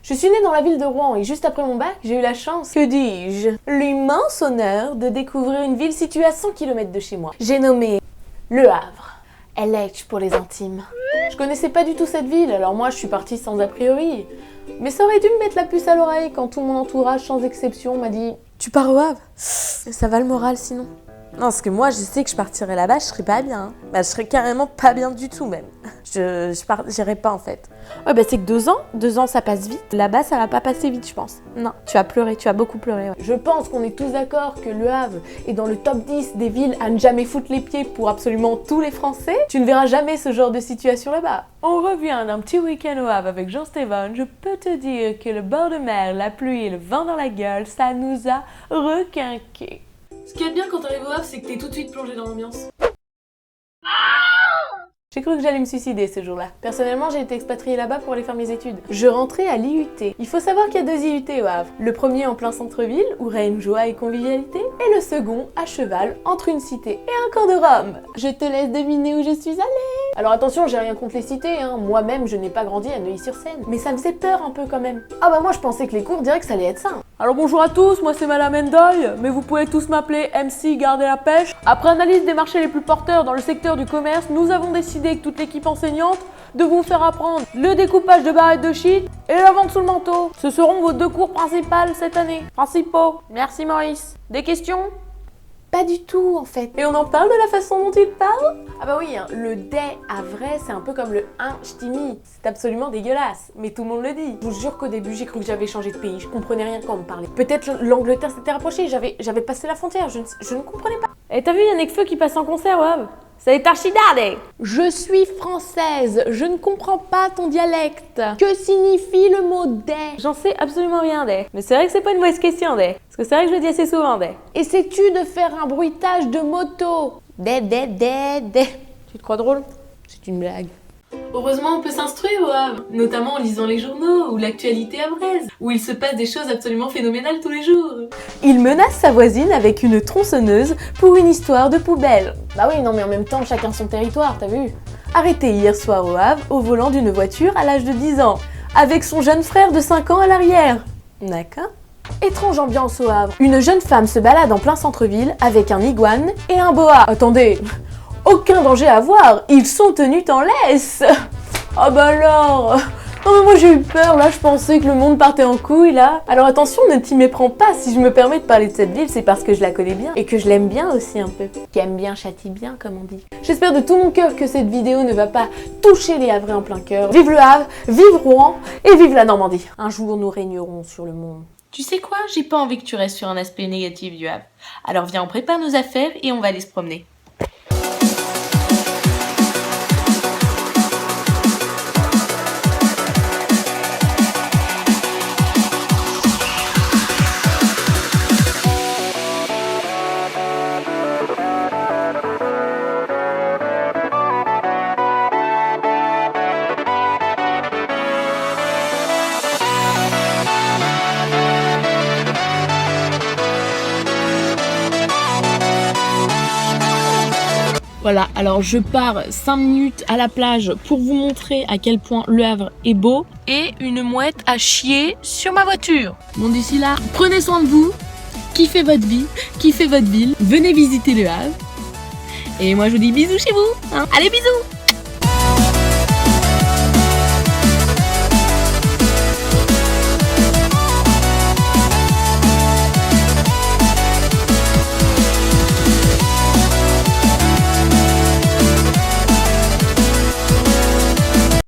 Je suis née dans la ville de Rouen et juste après mon bac, j'ai eu la chance, que dis-je, l'immense honneur de découvrir une ville située à 100 km de chez moi. J'ai nommé Le Havre. LH pour les intimes. Je connaissais pas du tout cette ville, alors moi je suis partie sans a priori. Mais ça aurait dû me mettre la puce à l'oreille quand tout mon entourage, sans exception, m'a dit « Tu pars au Havre ? Ça va le moral sinon ?» Non, parce que moi je sais que je partirais là-bas, je serais pas bien. Bah, je serais carrément pas bien du tout même. J'irais pas en fait. Ouais, bah c'est que 2 ans ça passe vite. Là-bas ça va pas passer vite je pense. Non, tu vas pleurer, tu vas beaucoup pleurer. Ouais. Je pense qu'on est tous d'accord que Le Havre est dans le top 10 des villes à ne jamais foutre les pieds pour absolument tous les Français. Tu ne verras jamais ce genre de situation là-bas. On revient d'un petit week-end au Havre avec Jean-Stéphane. Je peux te dire que le bord de mer, la pluie et le vent dans la gueule, ça nous a requinqués. Ce qui est bien quand t'arrives au Havre, c'est que t'es tout de suite plongé dans l'ambiance. J'ai cru que j'allais me suicider ce jour-là. Personnellement, j'ai été expatriée là-bas pour aller faire mes études. Je rentrais à l'IUT. Il faut savoir qu'il y a 2 IUT au Havre. Le premier en plein centre-ville, où règne joie et convivialité, et le second à cheval, entre une cité et un camp de Rome. Je te laisse deviner où je suis allée. Alors attention, j'ai rien contre les cités, hein. Moi-même, je n'ai pas grandi à Neuilly-sur-Seine. Mais ça faisait peur un peu quand même. Ah bah moi, je pensais que les cours directs, ça allait être ça. Alors bonjour à tous, moi c'est Madame Endoy, mais vous pouvez tous m'appeler MC Garder la pêche. Après analyse des marchés les plus porteurs dans le secteur du commerce, nous avons décidé avec toute l'équipe enseignante de vous faire apprendre le découpage de barrettes de shit et la vente sous le manteau. Ce seront vos 2 cours principaux cette année. Principaux. Merci Maurice. Des questions ? Pas du tout en fait. Et on en parle de la façon dont il parle ? Ah bah oui, hein, le dé à vrai, c'est un peu comme le ch'timi. C'est absolument dégueulasse, mais tout le monde le dit. Je vous jure qu'au début, j'ai cru que j'avais changé de pays. Je comprenais rien quand on me parlait. Peut-être l'Angleterre s'était rapprochée, j'avais passé la frontière, je ne comprenais pas. Et t'as vu, il y a Nekfeu qui passe en concert, ouais. Ça est archidardé. Je suis française, je ne comprends pas ton dialecte. Que signifie le mot dé ? J'en sais absolument rien, dé. Mais c'est vrai que c'est pas une mauvaise question, dé. Parce que c'est vrai que je le dis assez souvent, dé. Essaies-tu de faire un bruitage de moto ? Dé. Tu te crois drôle ? C'est une blague. Heureusement, on peut s'instruire au Havre, notamment en lisant les journaux ou l'actualité havraise, où il se passe des choses absolument phénoménales tous les jours. Il menace sa voisine avec une tronçonneuse pour une histoire de poubelle. Bah oui, non mais en même temps, chacun son territoire, t'as vu ? Arrêté hier soir au Havre, au volant d'une voiture à l'âge de 10 ans, avec son jeune frère de 5 ans à l'arrière. D'accord ? Étrange ambiance au Havre. Une jeune femme se balade en plein centre-ville avec un iguane et un boa. Attendez, aucun danger à voir, ils sont tenus en laisse. Ah bah alors. Non mais moi j'ai eu peur, là je pensais que le monde partait en couille là. Alors attention, ne t'y méprends pas, si je me permets de parler de cette ville, c'est parce que je la connais bien et que je l'aime bien aussi un peu. Qui aime bien châtie bien comme on dit. J'espère de tout mon cœur que cette vidéo ne va pas toucher les Havrais en plein cœur. Vive le Havre, vive Rouen et vive la Normandie. Un jour nous régnerons sur le monde. Tu sais quoi, j'ai pas envie que tu restes sur un aspect négatif du Havre. Alors viens, on prépare nos affaires et on va aller se promener. Voilà, alors je pars 5 minutes à la plage pour vous montrer à quel point le Havre est beau et une mouette à chier sur ma voiture. Bon, d'ici là, prenez soin de vous, kiffez votre vie, kiffez votre ville, venez visiter le Havre. Et moi je vous dis bisous chez vous, hein. Allez bisous!